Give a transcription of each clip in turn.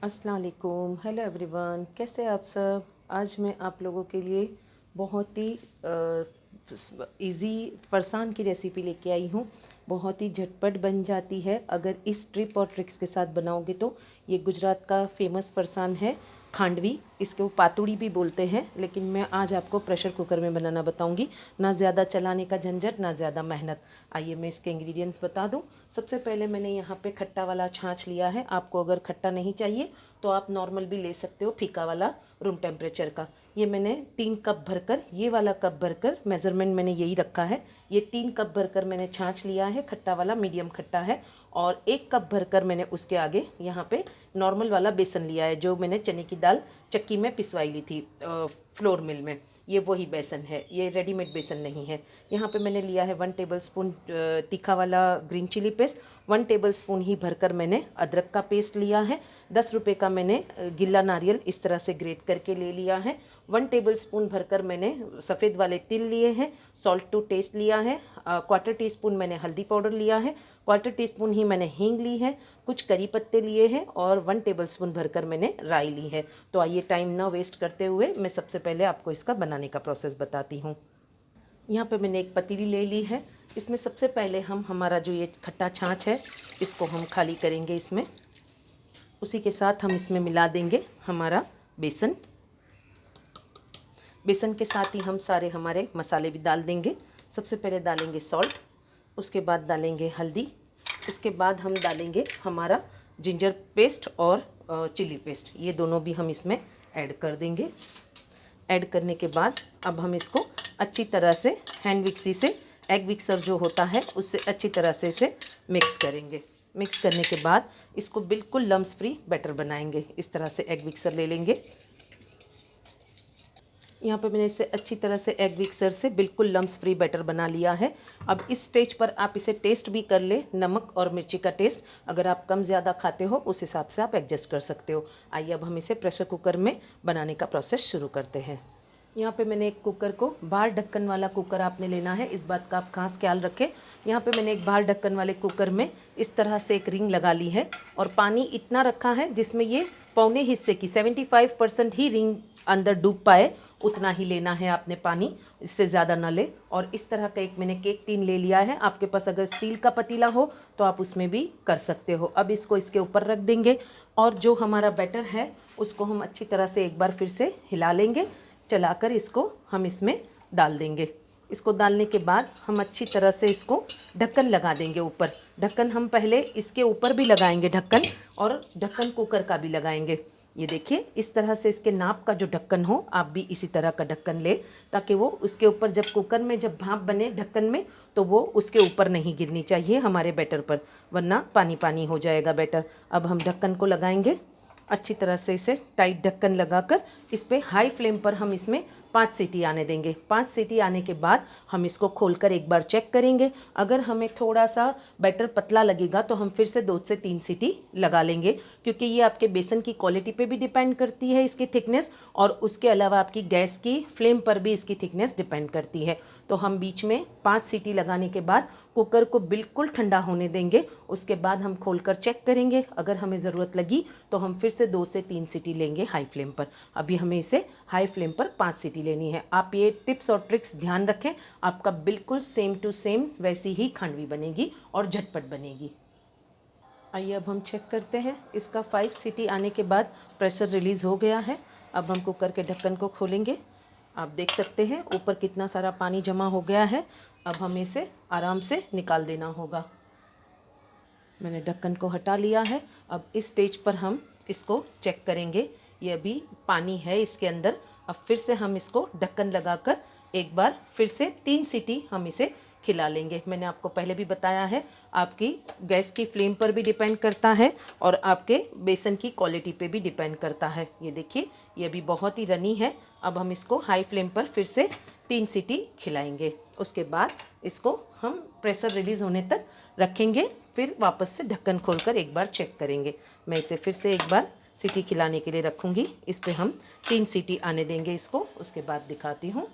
अस्सलाम वालेकुम, hello everyone, कैसे आप सब। आज मैं आप लोगों के लिए बहुत ही इजी फरसान की रेसिपी लेके आई हूँ। बहुत ही झटपट बन जाती है अगर इस ट्रिप और ट्रिक्स के साथ बनाओगे तो। ये गुजरात का फेमस फरसान है, खांडवी। इसको पातुड़ी भी बोलते हैं, लेकिन मैं आज आपको प्रेशर कुकर में बनाना बताऊंगी। ना ज़्यादा चलाने का झंझट, ना ज़्यादा मेहनत। आइए मैं इसके इंग्रेडिएंट्स बता दूं। सबसे पहले मैंने यहाँ पे खट्टा वाला छाछ लिया है। आपको अगर खट्टा नहीं चाहिए तो आप नॉर्मल भी ले सकते हो, फीका वाला, रूम टेम्परेचर का। ये मैंने 3 कप भरकर, ये वाला कप भरकर, मेज़रमेंट मैंने यही रखा है। ये 3 कप भरकर मैंने छाछ लिया है, खट्टा वाला, मीडियम खट्टा है। और 1 कप भरकर मैंने उसके आगे यहाँ पे नॉर्मल वाला बेसन लिया है, जो मैंने चने की दाल चक्की में पिसवाई ली थी फ्लोर मिल में। ये वही बेसन है, ये रेडीमेड बेसन नहीं है। यहाँ पे मैंने लिया है 1 टेबल स्पून तीखा वाला green chili paste. 1 tablespoon ही भरकर मैंने अदरक का पेस्ट लिया है। 10 रुपये का मैंने गिल्ला नारियल इस तरह से ग्रेट करके ले लिया है। 1 टेबल स्पून भरकर मैंने सफ़ेद वाले तिल लिए हैं। सॉल्ट टू टेस्ट लिया है। 1/4 टीस्पून मैंने हल्दी पाउडर लिया है। 1/4 टीस्पून ही मैंने हींग ली है। कुछ करी पत्ते लिए हैं और 1 टेबल स्पून भरकर मैंने राई ली है। तो आइए टाइम ना वेस्ट करते हुए मैं सबसे पहले आपको इसका बनाने का प्रोसेस बताती हूँ। यहाँ पे मैंने एक पतीली ले ली है। इसमें सबसे पहले हम हमारा जो ये खट्टा छाछ है, इसको हम खाली करेंगे इसमें। उसी के साथ हम इसमें मिला देंगे हमारा बेसन। बेसन के साथ ही हम सारे हमारे मसाले भी डाल देंगे। सबसे पहले डालेंगे सॉल्ट, उसके बाद डालेंगे हल्दी, उसके बाद हम डालेंगे हमारा जिंजर पेस्ट और चिली पेस्ट। ये दोनों भी हम इसमें ऐड कर देंगे। ऐड करने के बाद अब हम इसको अच्छी तरह से हैंड विक्सी से, एग विक्सर जो होता है उससे अच्छी तरह से इसे मिक्स करेंगे। मिक्स करने के बाद इसको बिल्कुल लम्स फ्री बैटर बनाएंगे। इस तरह से एग विक्सर ले लेंगे। यहाँ पे मैंने इसे अच्छी तरह से एग विक्सर से बिल्कुल लम्स फ्री बैटर बना लिया है। अब इस स्टेज पर आप इसे टेस्ट भी कर ले, नमक और मिर्ची का टेस्ट। अगर आप कम ज़्यादा खाते हो उस हिसाब से आप एडजस्ट कर सकते हो। आइए अब हम इसे प्रेशर कुकर में बनाने का प्रोसेस शुरू करते हैं। यहाँ पे मैंने एक कुकर को, बाहर ढक्कन वाला कुकर आपने लेना है, इस बात का आप खास ख्याल रखें। यहाँ पे मैंने एक बाहर ढक्कन वाले कुकर में इस तरह से एक रिंग लगा ली है और पानी इतना रखा है जिसमें ये पौने हिस्से की 75% ही रिंग अंदर डूब पाए, उतना ही लेना है आपने पानी, इससे ज़्यादा ना ले। और इस तरह का एक मैंने केक टिन ले लिया है। आपके पास अगर स्टील का पतीला हो तो आप उसमें भी कर सकते हो। अब इसको इसके ऊपर रख देंगे और जो हमारा बैटर है उसको हम अच्छी तरह से एक बार फिर से हिला लेंगे। चलाकर इसको हम इसमें डाल देंगे। इसको डालने के बाद हम अच्छी तरह से इसको ढक्कन लगा देंगे ऊपर। ढक्कन हम पहले इसके ऊपर भी लगाएंगे ढक्कन, और ढक्कन कुकर का भी लगाएंगे। ये देखिए, इस तरह से इसके नाप का जो ढक्कन हो, आप भी इसी तरह का ढक्कन ले, ताकि वो उसके ऊपर जब कुकर में जब भाप बने ढक्कन में तो वो उसके ऊपर नहीं गिरनी चाहिए हमारे बैटर पर, वरना पानी पानी हो जाएगा बैटर। अब हम ढक्कन को लगाएंगे अच्छी तरह से, इसे टाइट ढक्कन लगाकर इस पर हाई फ्लेम पर हम इसमें 5 सीटी आने देंगे। 5 सीटी आने के बाद हम इसको खोलकर एक बार चेक करेंगे। अगर हमें थोड़ा सा बैटर पतला लगेगा तो हम फिर से 2 से 3 सीटी लगा लेंगे, क्योंकि ये आपके बेसन की क्वालिटी पे भी डिपेंड करती है इसकी थिकनेस, और उसके अलावा आपकी गैस की फ्लेम पर भी इसकी थिकनेस डिपेंड करती है। तो हम बीच में 5 सीटी लगाने के बाद कुकर को बिल्कुल ठंडा होने देंगे। उसके बाद हम खोलकर चेक करेंगे। अगर हमें ज़रूरत लगी तो हम फिर से 2 से 3 सीटी लेंगे हाई फ्लेम पर। अभी हमें इसे हाई फ्लेम पर 5 सीटी लेनी है। आप ये टिप्स और ट्रिक्स ध्यान रखें, आपका बिल्कुल सेम टू सेम वैसी ही खांडवी बनेगी और झटपट बनेगी। आइए अब हम चेक करते हैं। इसका 5 सीटी आने के बाद प्रेशर रिलीज़ हो गया है। अब हम कुकर के ढक्कन को खोलेंगे। आप देख सकते हैं ऊपर कितना सारा पानी जमा हो गया है। अब हमें इसे आराम से निकाल देना होगा। मैंने ढक्कन को हटा लिया है। अब इस स्टेज पर हम इसको चेक करेंगे। ये अभी पानी है इसके अंदर। अब फिर से हम इसको ढक्कन लगाकर एक बार फिर से 3 सीटी हम इसे खिला लेंगे। मैंने आपको पहले भी बताया है, आपकी गैस की फ्लेम पर भी डिपेंड करता है और आपके बेसन की क्वालिटी पे भी डिपेंड करता है। ये देखिए, ये अभी बहुत ही रनी है। अब हम इसको हाई फ्लेम पर फिर से 3 सीटी खिलाएंगे। उसके बाद इसको हम प्रेशर रिलीज़ होने तक रखेंगे, फिर वापस से ढक्कन खोलकर एक बार चेक करेंगे। मैं इसे फिर से एक बार सीटी खिलाने के लिए रखूँगी। इस पे हम 3 सीटी आने देंगे इसको, उसके बाद दिखाती हूँ।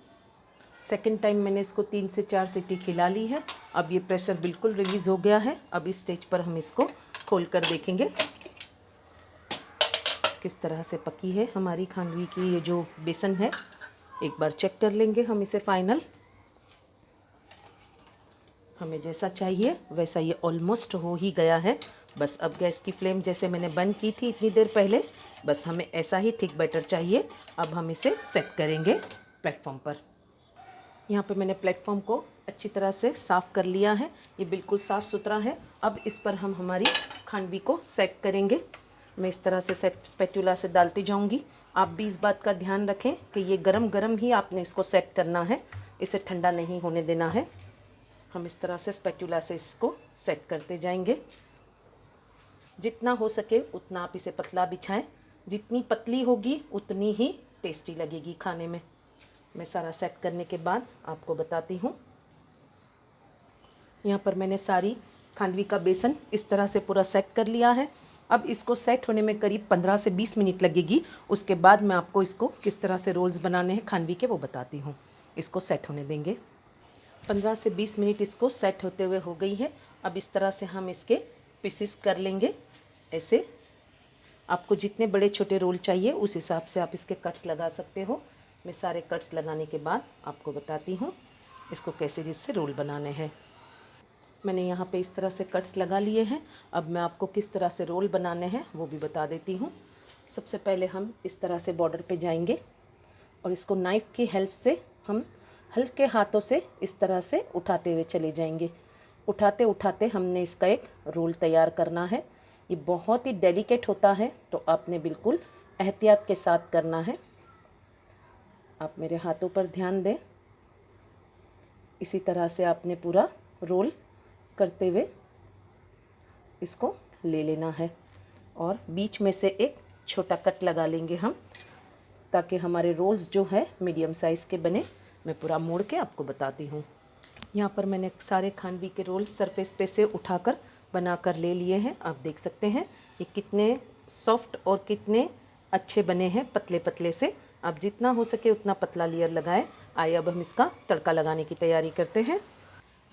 सेकंड टाइम मैंने इसको 3 से 4 सीटी खिला ली है। अब ये प्रेशर बिल्कुल रिलीज़ हो गया है। अब इस स्टेज पर हम इसको खोल कर देखेंगे। किस तरह से पकी है हमारी खांडवी की ये जो बेसन है। एक बार चेक कर लेंगे हम इसे फाइनल। हमें जैसा चाहिए वैसा ये ऑलमोस्ट हो ही गया है। बस अब गैस की फ्लेम जैसे मैंने बंद की थी इतनी देर पहले, बस हमें ऐसा ही थिक बैटर चाहिए। अब हम इसे सेट करेंगे प्लेटफॉर्म पर। यहाँ पे मैंने प्लेटफॉर्म को अच्छी तरह से साफ़ कर लिया है, ये बिल्कुल साफ़ सुथरा है। अब इस पर हम हमारी खांडवी को सेट करेंगे। मैं इस तरह से स्पैटुला से डालती जाऊँगी। आप भी इस बात का ध्यान रखें कि ये गरम गरम ही आपने इसको सेट करना है, इसे ठंडा नहीं होने देना है। हम इस तरह से स्पैटुला से इसको सेट करते जाएंगे। जितना हो सके उतना आप इसे पतला बिछाएं, जितनी पतली होगी उतनी ही टेस्टी लगेगी खाने में। मैं सारा सेट करने के बाद आपको बताती हूँ। यहाँ पर मैंने सारी खांडवी का बेसन इस तरह से पूरा सेट कर लिया है। अब इसको सेट होने में करीब 15 से 20 मिनट लगेगी। उसके बाद मैं आपको इसको किस तरह से रोल्स बनाने हैं खांडवी के वो बताती हूँ। इसको सेट होने देंगे। 15 से 20 मिनट इसको सेट होते हुए हो गई है। अब इस तरह से हम इसके पीसेस कर लेंगे। ऐसे आपको जितने बड़े छोटे रोल चाहिए उस हिसाब से आप इसके कट्स लगा सकते हो। मैं सारे कट्स लगाने के बाद आपको बताती हूँ इसको कैसे जिससे रोल बनाने हैं। मैंने यहाँ पे इस तरह से कट्स लगा लिए हैं। अब मैं आपको किस तरह से रोल बनाने हैं वो भी बता देती हूँ। सबसे पहले हम इस तरह से बॉर्डर पे जाएंगे और इसको नाइफ़ की हेल्प से हम हल्के हाथों से इस तरह से उठाते हुए चले जाएंगे। उठाते उठाते हमने इसका एक रोल तैयार करना है। ये बहुत ही डेलिकेट होता है तो आपने बिल्कुल एहतियात के साथ करना है। आप मेरे हाथों पर ध्यान दें। इसी तरह से आपने पूरा रोल करते हुए इसको ले लेना है और बीच में से एक छोटा कट लगा लेंगे हम, ताकि हमारे रोल्स जो है मीडियम साइज़ के बने। मैं पूरा मोड़ के आपको बताती हूँ। यहाँ पर मैंने सारे खांडवी के रोल सरफेस पे से उठाकर बनाकर ले लिए हैं। आप देख सकते हैं ये कितने सॉफ्ट और कितने अच्छे बने हैं, पतले पतले से। आप जितना हो सके उतना पतला लेयर लगाएं। आइए अब हम इसका तड़का लगाने की तैयारी करते हैं।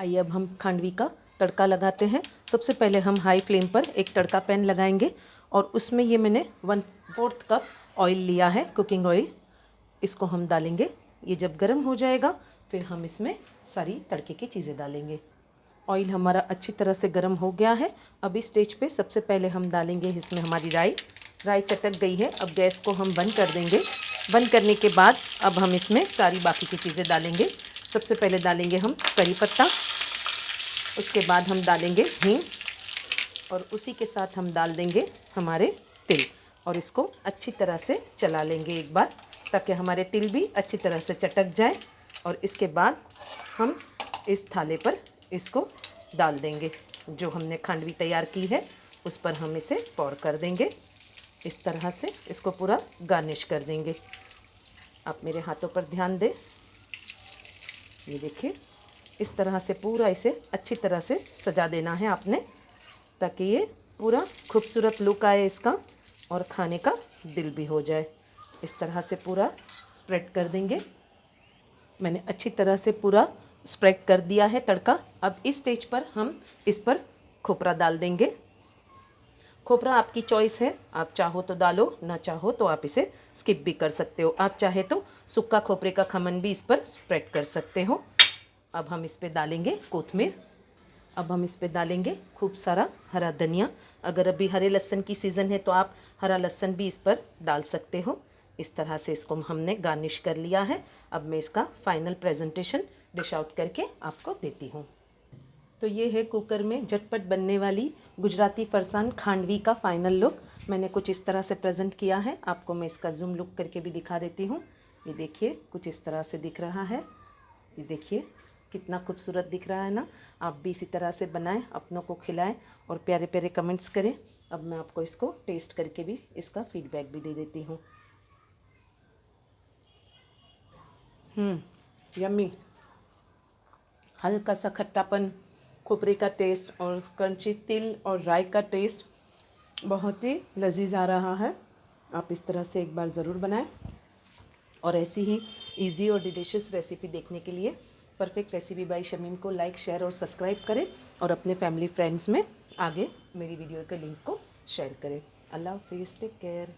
आइए अब हम खांडवी का तड़का लगाते हैं। सबसे पहले हम हाई फ्लेम पर एक तड़का पैन लगाएंगे और उसमें ये मैंने 1/4 कप ऑयल लिया है, कुकिंग ऑयल। इसको हम डालेंगे। ये जब गर्म हो जाएगा फिर हम इसमें सारी तड़के की चीज़ें डालेंगे। ऑयल हमारा अच्छी तरह से गर्म हो गया है। अब इस स्टेज पे सबसे पहले हम डालेंगे इसमें हमारी राई। राई चटक गई है। अब गैस को हम बंद कर देंगे। बंद करने के बाद अब हम इसमें सारी बाकी की चीज़ें डालेंगे। सबसे पहले डालेंगे हम करी पत्ता, उसके बाद हम डालेंगे हींग और उसी के साथ हम डाल देंगे हमारे तिल और इसको अच्छी तरह से चला लेंगे एक बार, ताकि हमारे तिल भी अच्छी तरह से चटक जाए। और इसके बाद हम इस थाले पर इसको डाल देंगे। जो हमने खांडवी तैयार की है उस पर हम इसे पौर कर देंगे। इस तरह से इसको पूरा गार्निश कर देंगे। आप मेरे हाथों पर ध्यान दें। ये देखिए इस तरह से पूरा इसे अच्छी तरह से सजा देना है आपने, ताकि ये पूरा खूबसूरत लुक आए इसका और खाने का दिल भी हो जाए। इस तरह से पूरा स्प्रेड कर देंगे। मैंने अच्छी तरह से पूरा स्प्रेड कर दिया है तड़का। अब इस स्टेज पर हम इस पर खोपरा डाल देंगे। खोपरा आपकी चॉइस है, आप चाहो तो डालो, ना चाहो तो आप इसे स्किप भी कर सकते हो। आप चाहे तो सूखा खोपरे का खमन भी इस पर स्प्रेड कर सकते हो। अब हम इस पर डालेंगे कोथिमीर। अब हम इस पर डालेंगे खूब सारा हरा धनिया। अगर अभी हरे लहसुन की सीज़न है तो आप हरा लहसुन भी इस पर डाल सकते हो। इस तरह से इसको हमने गार्निश कर लिया है। अब मैं इसका फाइनल प्रेजेंटेशन डिश आउट करके आपको देती हूँ। तो ये है कुकर में झटपट बनने वाली गुजराती फरसान खांडवी का फाइनल लुक। मैंने कुछ इस तरह से प्रेजेंट किया है। आपको मैं इसका जूम लुक करके भी दिखा देती हूँ। ये देखिए कुछ इस तरह से दिख रहा है। ये देखिए कितना खूबसूरत दिख रहा है ना। आप भी इसी तरह से बनाएं, अपनों को खिलाएं और प्यारे प्यारे कमेंट्स करें। अब मैं आपको इसको टेस्ट करके भी इसका फीडबैक भी दे देती हूँ। यम्मी। हल्का सा खट्टापन, खोपरे का टेस्ट और क्रंची तिल और राई का टेस्ट बहुत ही लजीज आ रहा है। आप इस तरह से एक बार ज़रूर बनाएं और ऐसी ही इजी और डिलीशियस रेसिपी देखने के लिए परफेक्ट रेसिपी बाय शमीम को लाइक, शेयर और सब्सक्राइब करें और अपने फैमिली फ्रेंड्स में आगे मेरी वीडियो के लिंक को शेयर करें। अल्लाह हाफिज़, टेक केयर।